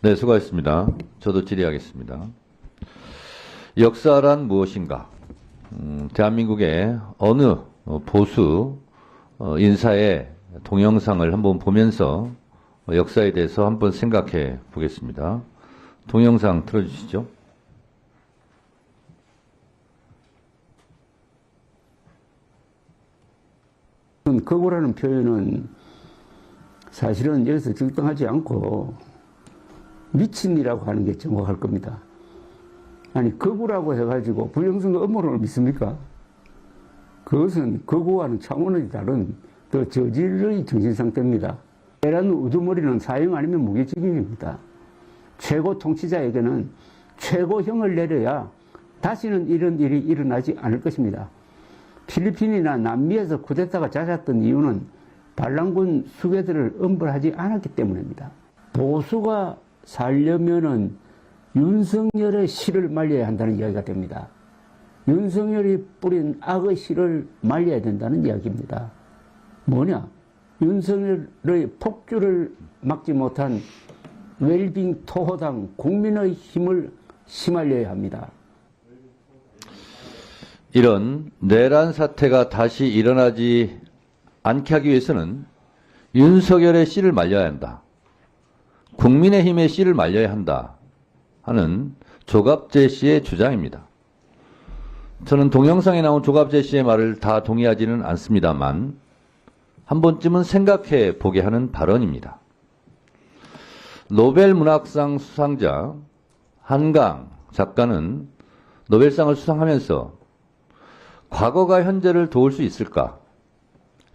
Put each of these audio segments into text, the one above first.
네, 수고하셨습니다. 저도 질의하겠습니다. 역사란 무엇인가? 대한민국의 어느 보수 인사의 동영상을 한번 보면서 역사에 대해서 한번 생각해 보겠습니다. 동영상 틀어주시죠. 거구라는 표현은 사실은 여기서 적당하지 않고 미친이라고 하는 게 정확할 겁니다. 아니, 거구라고 해가지고 부정선거 음모론을 믿습니까? 그것은 거구와는 차원이 다른 더 저질의 정신상태입니다. 내란 우두머리는 사형 아니면 무기징역입니다. 최고 통치자에게는 최고형을 내려야 다시는 이런 일이 일어나지 않을 것입니다. 필리핀이나 남미에서 쿠데타가 잦았던 이유는 반란군 수괴들을 엄벌하지 않았기 때문입니다. 보수가 살려면은 윤석열의 씨를 말려야 한다는 이야기가 됩니다. 윤석열이 뿌린 악의 씨를 말려야 된다는 이야기입니다. 뭐냐? 윤석열의 폭주를 막지 못한 웰빙 토호당 국민의 힘을 심알려야 합니다. 이런 내란 사태가 다시 일어나지 않게 하기 위해서는 윤석열의 씨를 말려야 한다. 국민의힘의 씨를 말려야 한다 하는 조갑재 씨의 주장입니다. 저는 동영상에 나온 조갑재 씨의 말을 다 동의하지는 않습니다만 한 번쯤은 생각해 보게 하는 발언입니다. 노벨 문학상 수상자 한강 작가는 노벨상을 수상하면서 과거가 현재를 도울 수 있을까?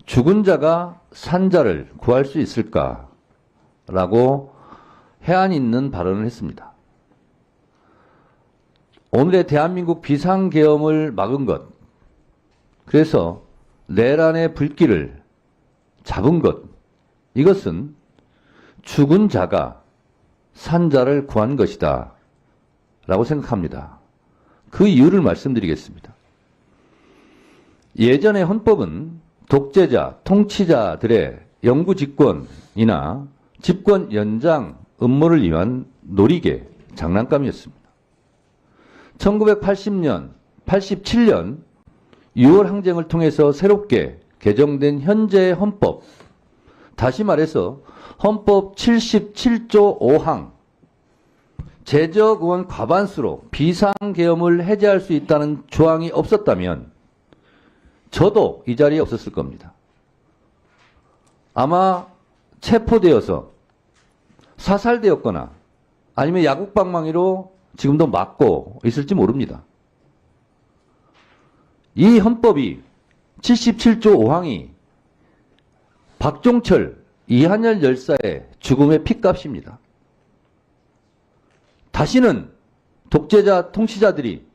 죽은 자가 산 자를 구할 수 있을까? 라고 해안 있는 발언을 했습니다. 오늘의 대한민국 비상계엄을 막은 것, 그래서 내란의 불길을 잡은 것, 이것은 죽은 자가 산 자를 구한 것이다 라고 생각합니다. 그 이유를 말씀드리겠습니다. 예전의 헌법은 독재자, 통치자들의 영구 집권이나 집권 연장 음모를 위한 놀이개, 장난감이었습니다. 1980년, 87년 6월 항쟁을 통해서 새롭게 개정된 현재의 헌법, 다시 말해서 헌법 77조 5항, 재적 의원 과반수로 비상계엄을 해제할 수 있다는 조항이 없었다면 저도 이 자리에 없었을 겁니다. 아마 체포되어서 사살되었거나 아니면 야국방망이로 지금도 맞고 있을지 모릅니다. 이 헌법이 77조 5항이 박종철, 이한열 열사의 죽음의 핏값입니다. 다시는 독재자, 통치자들이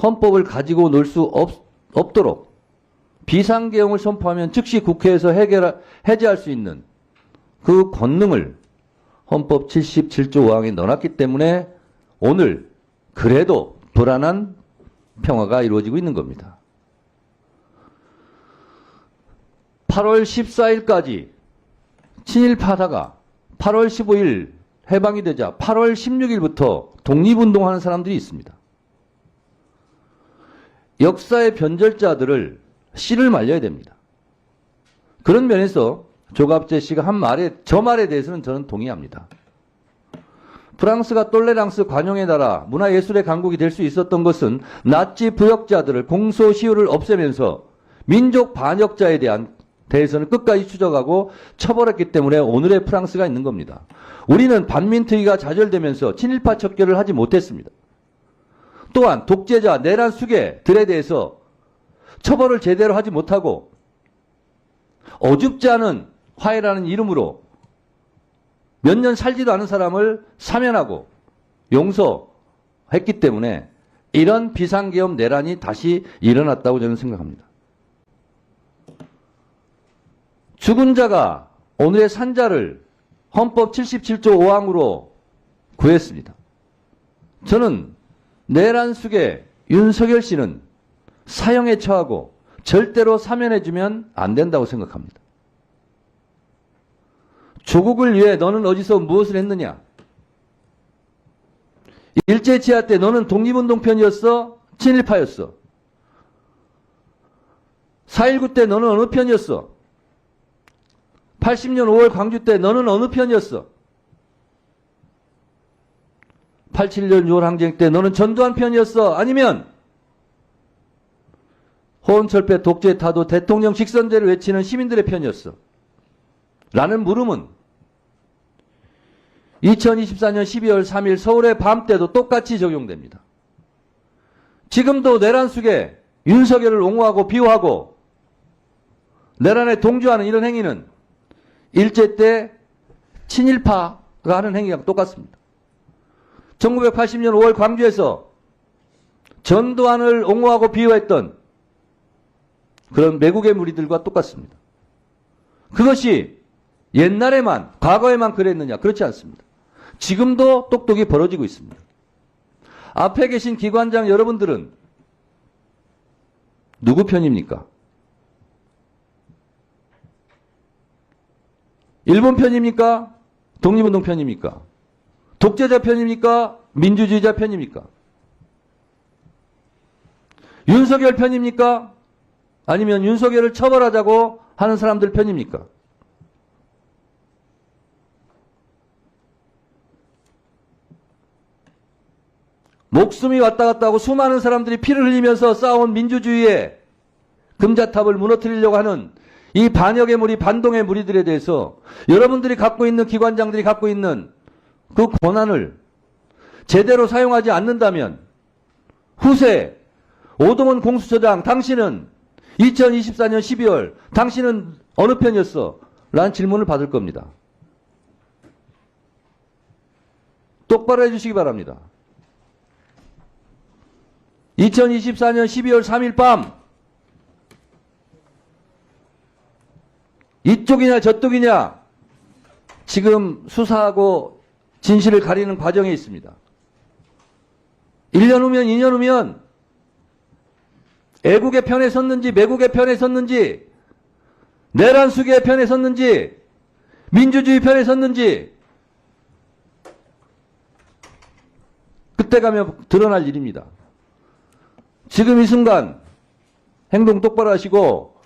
헌법을 가지고 놀 수 없도록 비상계엄을 선포하면 즉시 국회에서 해제할 수 있는 그 권능을 헌법 77조 5항에 넣어놨기 때문에 오늘 그래도 불안한 평화가 이루어지고 있는 겁니다. 8월 14일까지 친일파다가 8월 15일 해방이 되자 8월 16일부터 독립운동하는 사람들이 있습니다. 역사의 변절자들을 씨를 말려야 됩니다. 그런 면에서 조갑재 씨가 한 말에, 저 말에 대해서는 저는 동의합니다. 프랑스가 똘레랑스 관용의 나라, 문화예술의 강국이 될 수 있었던 것은 나치 부역자들을 공소시효를 없애면서 민족 반역자에 대해서는 끝까지 추적하고 처벌했기 때문에 오늘의 프랑스가 있는 겁니다. 우리는 반민특위가 좌절되면서 친일파 척결을 하지 못했습니다. 또한 독재자, 내란 수괴들에 대해서 처벌을 제대로 하지 못하고 어줍지 않은 화해라는 이름으로 몇 년 살지도 않은 사람을 사면하고 용서했기 때문에 이런 비상계엄 내란이 다시 일어났다고 저는 생각합니다. 죽은 자가 오늘의 산자를 헌법 77조 5항으로 구했습니다. 저는 내란 수괴 윤석열 씨는 사형에 처하고 절대로 사면해주면 안 된다고 생각합니다. 조국을 위해 너는 어디서 무엇을 했느냐? 일제치하 때 너는 독립운동 편이었어? 친일파였어? 4.19 때 너는 어느 편이었어? 80년 5월 광주 때 너는 어느 편이었어? 87년 6월 항쟁 때 너는 전두환 편이었어? 아니면 호원철폐 독재 타도 대통령 직선제를 외치는 시민들의 편이었어? 라는 물음은 2024년 12월 3일 서울의 밤 때도 똑같이 적용됩니다. 지금도 내란 속에 윤석열을 옹호하고 비호하고 내란에 동조하는 이런 행위는 일제 때 친일파가 하는 행위랑 똑같습니다. 1980년 5월 광주에서 전두환을 옹호하고 비호했던 그런 매국의 무리들과 똑같습니다. 그것이 옛날에만, 과거에만 그랬느냐? 그렇지 않습니다. 지금도 똑똑히 벌어지고 있습니다. 앞에 계신 기관장 여러분들은 누구 편입니까? 일본 편입니까? 독립운동 편입니까? 독재자 편입니까? 민주주의자 편입니까? 윤석열 편입니까? 아니면 윤석열을 처벌하자고 하는 사람들 편입니까? 목숨이 왔다 갔다 하고 수많은 사람들이 피를 흘리면서 쌓아온 민주주의의 금자탑을 무너뜨리려고 하는 이 반역의 무리, 반동의 무리들에 대해서 여러분들이 갖고 있는 기관장들이 갖고 있는 그 권한을 제대로 사용하지 않는다면 후세 오동훈 공수처장 당신은 2024년 12월 당신은 어느 편이었어? 라는 질문을 받을 겁니다. 똑바로 해주시기 바랍니다. 2024년 12월 3일 밤 이쪽이냐 저쪽이냐 지금 수사하고 진실을 가리는 과정에 있습니다. 1년 후면 2년 후면 애국의 편에 섰는지 매국의 편에 섰는지 내란 수계의 편에 섰는지 민주주의 편에 섰는지 그때 가면 드러날 일입니다. 지금 이 순간 행동 똑바로 하시고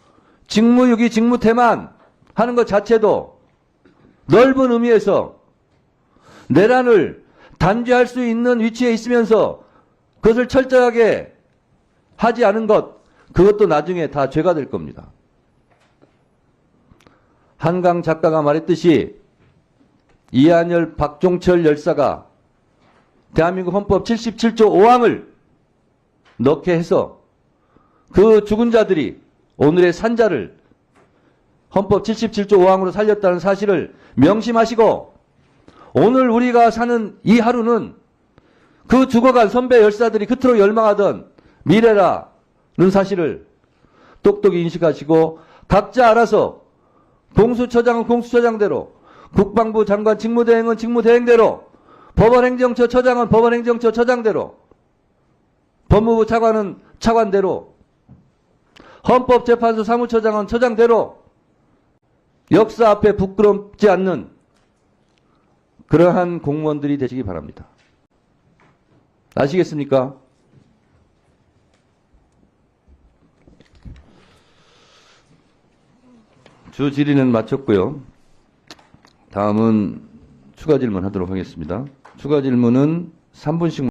직무유기 직무태만 하는 것 자체도 넓은 의미에서 내란을 단죄할 수 있는 위치에 있으면서 그것을 철저하게 하지 않은 것, 그것도 나중에 다 죄가 될 겁니다. 한강 작가가 말했듯이 이한열, 박종철 열사가 대한민국 헌법 77조 5항을 넣게 해서 그 죽은 자들이 오늘의 산자를 헌법 77조 5항으로 살렸다는 사실을 명심하시고 오늘 우리가 사는 이 하루는 그 죽어간 선배 열사들이 그토록 열망하던 미래라는 사실을 똑똑히 인식하시고 각자 알아서 공수처장은 공수처장대로 국방부 장관 직무대행은 직무대행대로 법원행정처 처장은 법원행정처 처장대로 법무부 차관은 차관대로 헌법재판소 사무처장은 처장대로 역사 앞에 부끄럽지 않는 그러한 공무원들이 되시기 바랍니다. 아시겠습니까? 주 질의는 마쳤고요. 다음은 추가 질문 하도록 하겠습니다. 추가 질문은 3분씩